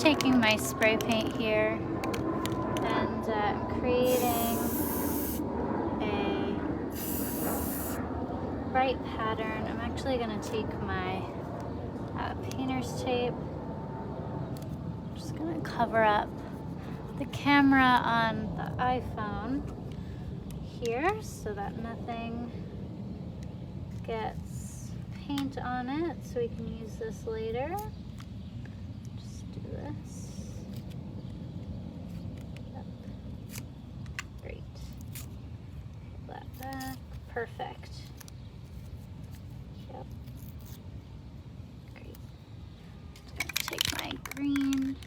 taking my spray paint here and creating a bright pattern. I'm actually going to take my painter's tape. I'm just going to cover up the camera on the iPhone here so that nothing gets paint on it, so we can use this later. Just do this. Yep. Great. Pull that back. Perfect. Yep. Great. Just gonna take my green.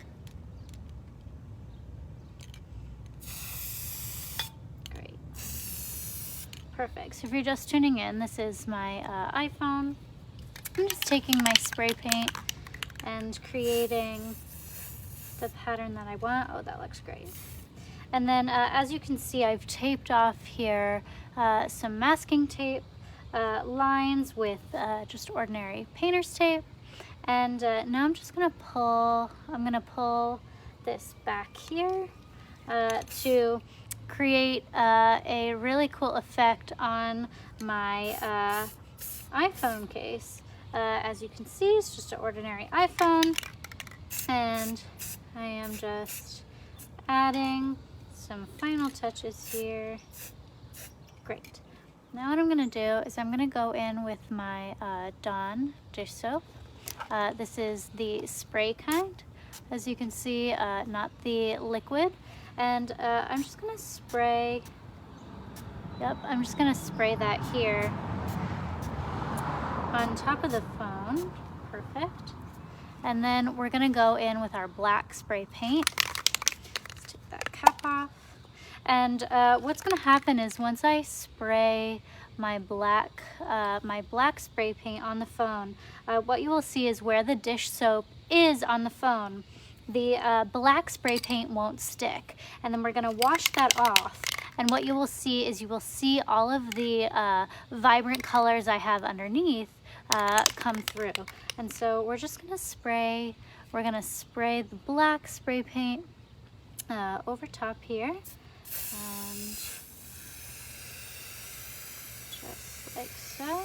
Great. Perfect. So if you're just tuning in, this is my iPhone. I'm just taking my spray paint and creating the pattern that I want. Oh, that looks great. And then as you can see, I've taped off here some masking tape lines with just ordinary painter's tape. And now I'm just gonna pull this back here to create a really cool effect on my iPhone case. As you can see, it's just an ordinary iPhone, and I am just adding some final touches here. Great. Now what I'm going to do is I'm going to go in with my Dawn dish soap. This is the spray kind, as you can see, not the liquid. And I'm just going to spray, I'm just going to spray that here on top of the phone. Perfect. And then we're gonna go in with our black spray paint. Let's take that cap off. And what's gonna happen is once I spray my black spray paint on the phone, what you will see is where the dish soap is on the phone, the black spray paint won't stick. And then we're gonna wash that off. And what you will see is you will see all of the vibrant colors I have underneath come through. And so we're just gonna spray, the black spray paint over top here. And just like so.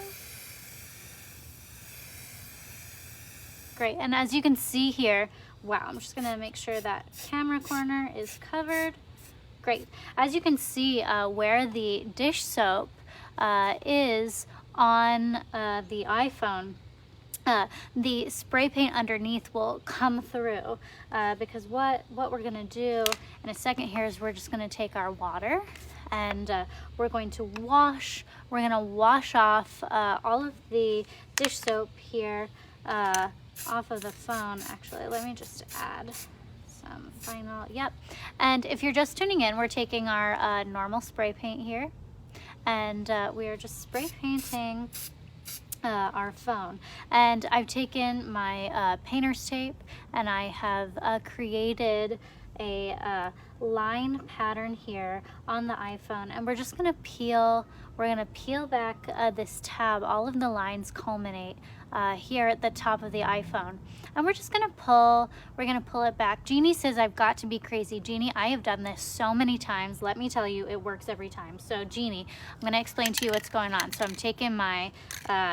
Great, and as you can see here, wow, I'm just gonna make sure that camera corner is covered. Great. As you can see, where the dish soap is on the iPhone, the spray paint underneath will come through because what we're going to do in a second here is we're just going to take our water and we're going to wash off all of the dish soap here off of the phone. Actually, let me just add some final, and if you're just tuning in, we're taking our normal spray paint here and we are just spray painting our phone. And I've taken my painter's tape and I have created a line pattern here on the iPhone, and we're just gonna peel back this tab. All of the lines culminate here at the top of the iPhone, and we're just gonna pull it back. Jeannie says I've got to be crazy. Jeannie, I have done this so many times. Let me tell you, it works every time. So Jeannie, I'm gonna explain to you what's going on. So I'm taking my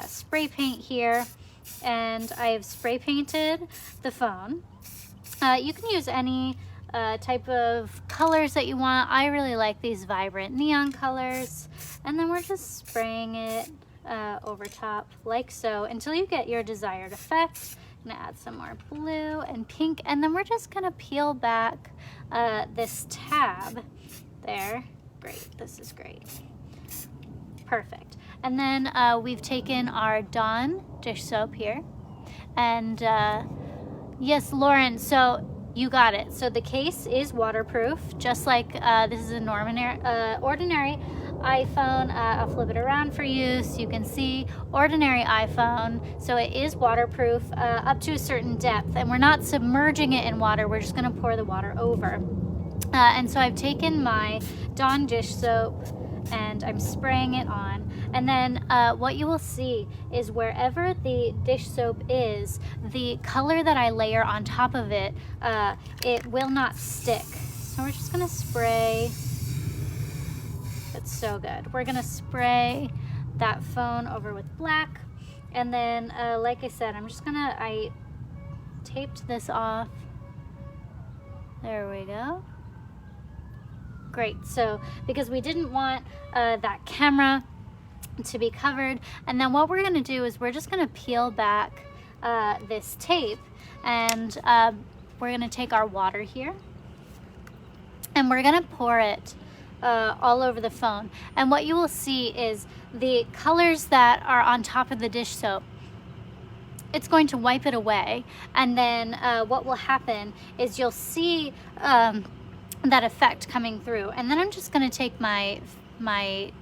spray paint here and I have spray painted the phone. You can use any type of colors that you want. I really like these vibrant neon colors, and then we're just spraying it over top like so until you get your desired effect. I'm gonna add some more blue and pink, and then we're just gonna peel back this tab there. Great, this is great. Perfect. And then we've taken our Dawn dish soap here, and yes, Lauren, so you got it. So the case is waterproof, just like this is an ordinary iPhone. I'll flip it around for you so you can see. Ordinary iPhone, so it is waterproof up to a certain depth, and we're not submerging it in water, we're just gonna pour the water over. And so I've taken my Dawn dish soap and I'm spraying it on, And then what you will see is wherever the dish soap is, the color that I layer on top of it, it will not stick. So we're just gonna spray. That's so good. We're gonna spray that phone over with black. And then, like I said, I taped this off. There we go. Great. So because we didn't want that camera to be covered, and then what we're going to do is we're just going to peel back this tape, and we're going to take our water here and we're going to pour it all over the phone. And what you will see is the colors that are on top of the dish soap, it's going to wipe it away. And then what will happen is you'll see that effect coming through. And then I'm just going to take my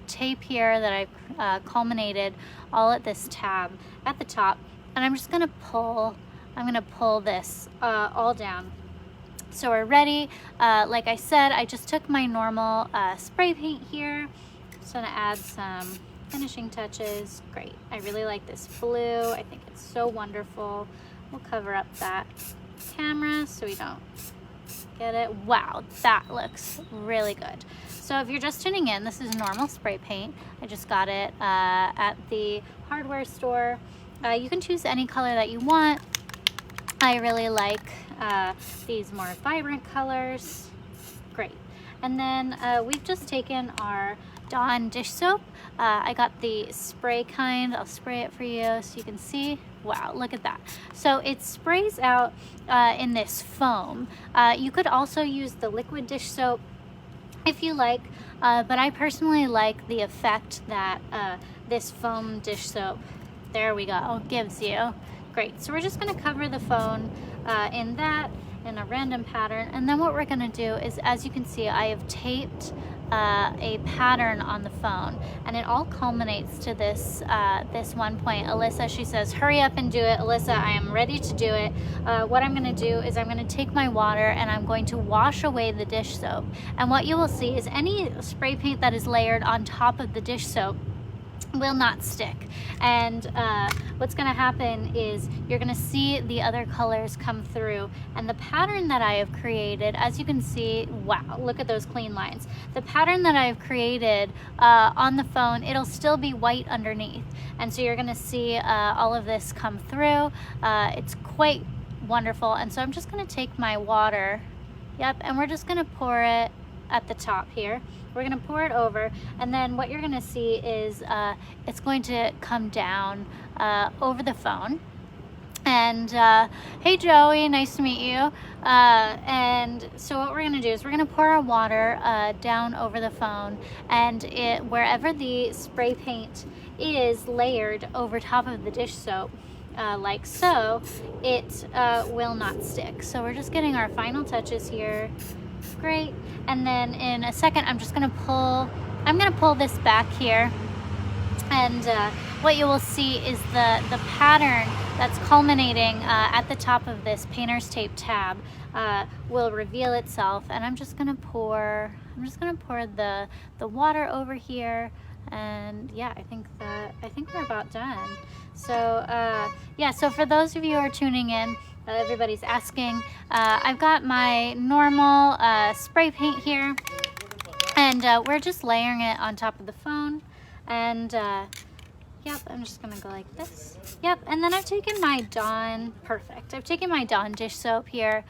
tape here that I've culminated all at this tab at the top, and I'm just going to pull this all down. So we're ready. Like I said, I just took my normal spray paint here. Just going to add some finishing touches. Great. I really like this blue. I think it's so wonderful. We'll cover up that camera so we don't get it. Wow, that looks really good. So if you're just tuning in, this is normal spray paint. I just got it at the hardware store. You can choose any color that you want. I really like these more vibrant colors. Great. And then we've just taken our Dawn dish soap. I got the spray kind. I'll spray it for you so you can see. Wow, look at that. So it sprays out in this foam. You could also use the liquid dish soap if you like, but I personally like the effect that this foam dish soap, there we go, gives you. Great. So we're just going to cover the phone in a random pattern, and then what we're going to do is, as you can see, I have taped a pattern on the phone, and it all culminates to this this one point. Alyssa, she says, hurry up and do it. Alyssa, I am ready to do it. What I'm going to do is I'm going to take my water and I'm going to wash away the dish soap, and what you will see is any spray paint that is layered on top of the dish soap will not stick. And what's going to happen is you're going to see the other colors come through, and the pattern that I have created, as you can see, wow, look at those clean lines. The pattern that I've created on the phone, it'll still be white underneath, and so you're going to see all of this come through. It's quite wonderful. And so I'm just going to take my water, yep, and we're just going to pour it at the top here. We're going to pour it over, and then what you're going to see is it's going to come down over the phone. And hey Joey, nice to meet you. And so what we're going to do is we're going to pour our water down over the phone, and wherever the spray paint is layered over top of the dish soap, like so, it will not stick. So we're just getting our final touches here. Great. And then in a second, I'm going to pull this back here, and what you will see is the pattern that's culminating at the top of this painter's tape tab will reveal itself. And I'm just going to pour the water over here, and yeah, I think we're about done. So yeah, so for those of you who are tuning in, everybody's asking, I've got my normal spray paint here, and we're just layering it on top of the phone. And yep, I'm just gonna go like this. Yep, and then I've taken my Dawn, perfect. I've taken my Dawn dish soap here,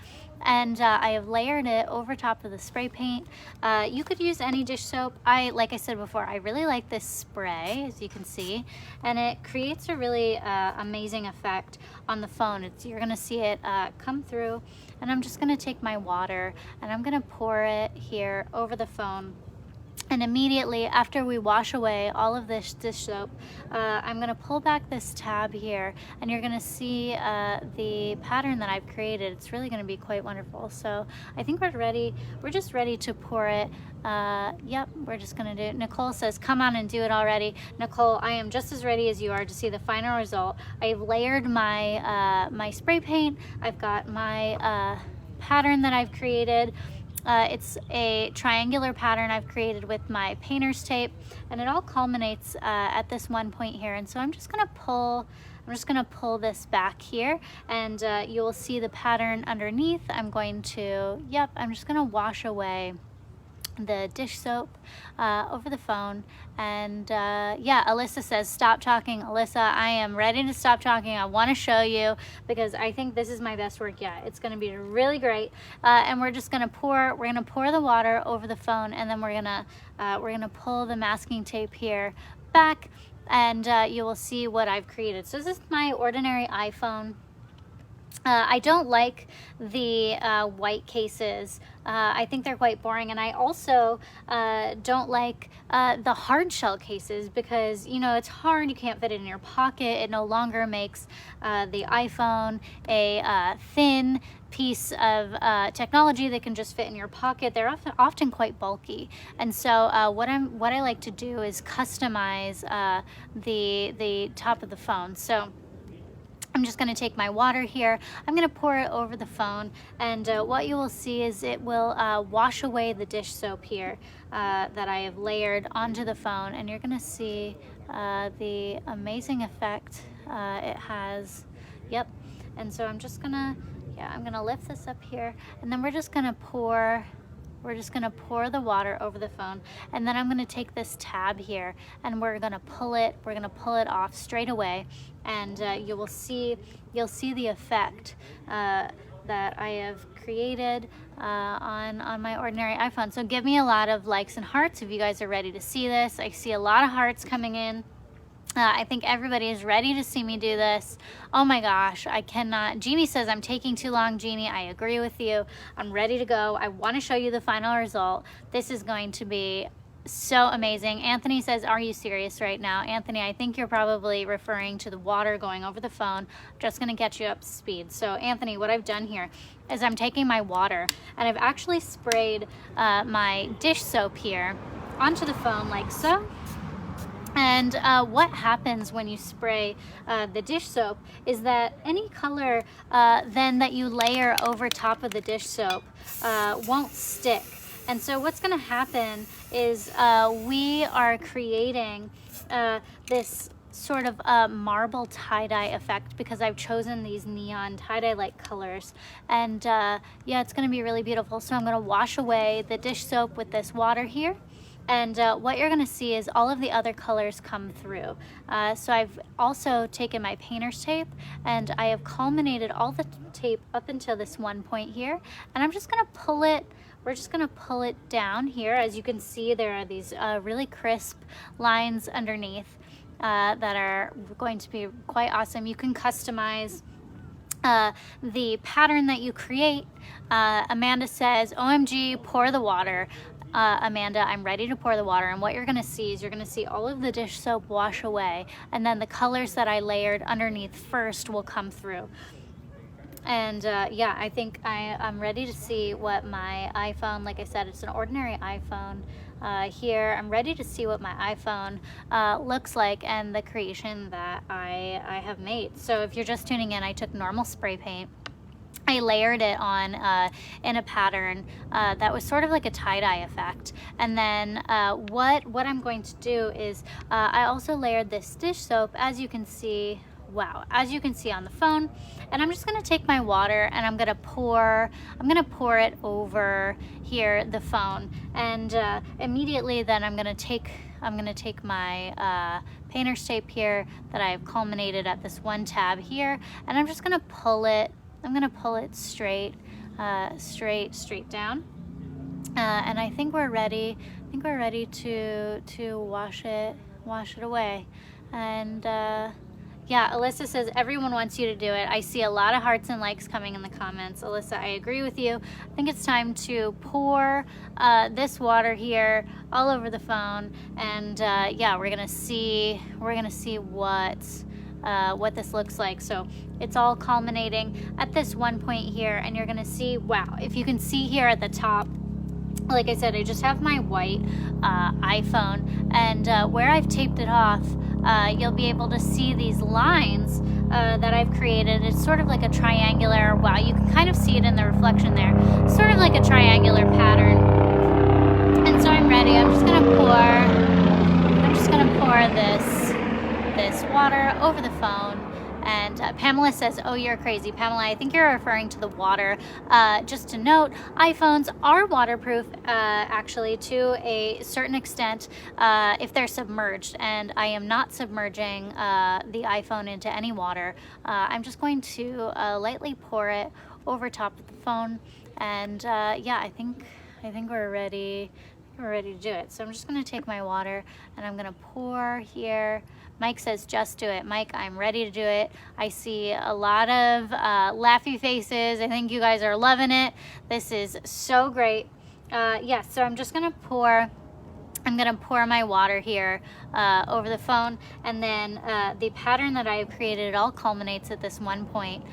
and I have layered it over top of the spray paint. You could use any dish soap. Like I said before, I really like this spray, as you can see, and it creates a really amazing effect on the phone. You're gonna see it come through, and I'm just gonna take my water and I'm gonna pour it here over the phone. And immediately after we wash away all of this dish soap, I'm going to pull back this tab here, and you're going to see the pattern that I've created. It's really going to be quite wonderful. So I think we're ready. We're just ready to pour it. Yep, we're just going to do it. Nicole says, come on and do it already. Nicole, I am just as ready as you are to see the final result. I've layered my my spray paint. I've got my pattern that I've created. It's a triangular pattern I've created with my painter's tape, and it all culminates at this one point here. And so I'm just gonna pull this back here, and you will see the pattern underneath. I'm just gonna wash away the dish soap over the phone. And yeah, Alyssa says stop talking. Alyssa, I am ready to stop talking. I want to show you because I think this is my best work yet. It's going to be really great. And we're gonna pour the water over the phone, and then we're gonna pull the masking tape here back, and you will see what I've created. So this is my ordinary iPhone. I don't like the white cases. I think they're quite boring, and I also don't like the hard shell cases because, you know, it's hard. You can't fit it in your pocket. It no longer makes the iPhone a thin piece of technology that can just fit in your pocket. They're often quite bulky, and so what I like to do is customize the top of the phone. So I'm just going to take my water here. I'm going to pour it over the phone, and what you will see is it will wash away the dish soap here that I have layered onto the phone, and you're going to see the amazing effect it has. Yep. And so I'm going to lift this up here, and then we're just going to pour the water over the phone, and then I'm going to take this tab here, and we're going to pull it off straight away, and you'll see the effect that I have created on my ordinary iPhone. So give me a lot of likes and hearts if you guys are ready to see this. I see a lot of hearts coming in. I think everybody is ready to see me do this. Oh my gosh, I cannot. Jeannie says I'm taking too long. Jeannie, I agree with you. I'm ready to go. I want to show you the final result. This is going to be so amazing. Anthony says, are you serious right now? Anthony, I think you're probably referring to the water going over the phone. I'm just going to get you up to speed. So Anthony, what I've done here is I'm taking my water, and I've actually sprayed my dish soap here onto the phone like so. And what happens when you spray the dish soap is that any color then that you layer over top of the dish soap won't stick. And so what's going to happen is we are creating this sort of marble tie-dye effect because I've chosen these neon tie-dye like colors, and yeah, it's going to be really beautiful. So I'm going to wash away the dish soap with this water here. And what you're going to see is all of the other colors come through. So I've also taken my painter's tape, and I have culminated all the tape up until this one point here. And I'm just going to pull it. We're just going to pull it down here. As you can see, there are these really crisp lines underneath that are going to be quite awesome. You can customize the pattern that you create. Amanda says, OMG, pour the water. Amanda, I'm ready to pour the water, and what you're going to see is you're going to see all of the dish soap wash away, and then the colors that I layered underneath first will come through. And yeah, I think I'm ready to see what my iPhone, like I said, it's an ordinary iPhone here. I'm ready to see what my iPhone looks like and the creation that I have made. So if you're just tuning in, I took normal spray paint. I layered it on in a pattern that was sort of like a tie-dye effect. And then what I'm going to do is I also layered this dish soap, as you can see. Wow, as you can see on the phone. And I'm just going to take my water, and I'm going to pour it over here the phone, and immediately then I'm going to take my painter's tape here that I've culminated at this one tab here, and I'm just going to pull it. I'm going to pull it straight down, and I think we're ready. I think we're ready to wash it away. And yeah, Alyssa says everyone wants you to do it. I see a lot of hearts and likes coming in the comments. Alyssa, I agree with you. I think it's time to pour this water here all over the phone, and yeah, we're gonna see what this looks like. So it's all culminating at this one point here, and you're gonna see, wow, if you can see here at the top, like I said, I just have my white iPhone, and where I've taped it off, you'll be able to see these lines that I've created. It's sort of like a triangular, wow, you can kind of see it in the reflection there, sort of like a triangular pattern. And so I'm ready. I'm just gonna pour this water over the phone. And Pamela says, oh, you're crazy. Pamela, I think you're referring to the water. Just to note, iPhones are waterproof, actually, to a certain extent, if they're submerged. And I am not submerging the iPhone into any water. I'm just going to lightly pour it over top of the phone. And yeah, I think we're ready. We're ready to do it. So I'm just going to take my water and I'm going to pour here. Mike says, just do it. Mike, I'm ready to do it. I see a lot of laughy faces. I think you guys are loving it. This is so great. Yes, so I'm just going to pour. I'm going to pour my water here over the phone, and then the pattern that I have created, it all culminates at this one point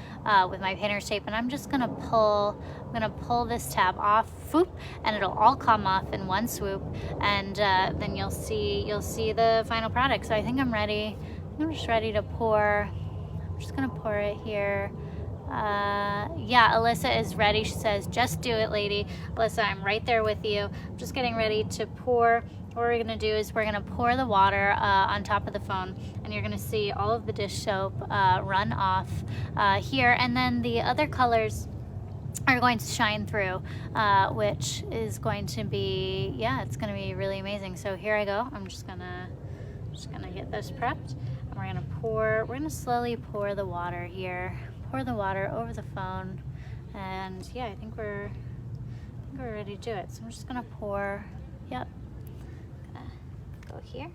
with my painter's tape, and I'm just going to pull this tab off, whoop, and it'll all come off in one swoop, and then you'll see the final product. So I think I'm ready. I'm just ready to pour. I'm just going to pour it here. Yeah, Alyssa is ready. She says, just do it, lady. Alyssa, I'm right there with you. I'm just getting ready to pour. What we're gonna do is we're gonna pour the water on top of the phone, and you're gonna see all of the dish soap run off here, and then the other colors are going to shine through, which is going to be, yeah, it's gonna be really amazing. So here I go. I'm just gonna get this prepped, and we're gonna slowly pour the water here. Pour the water over the phone, and yeah, I think we're ready to do it. So I'm just gonna pour. Yep. Go here.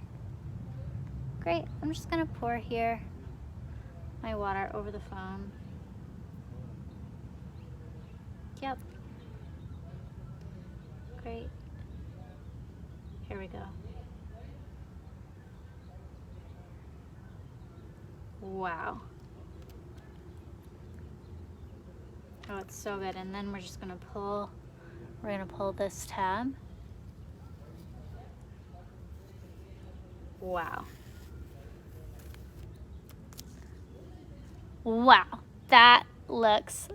Great. I'm just gonna pour here my water over the phone. Yep. Great. Here we go. Wow. Oh, it's so good. And then we're gonna pull this tab. Wow. Wow, that looks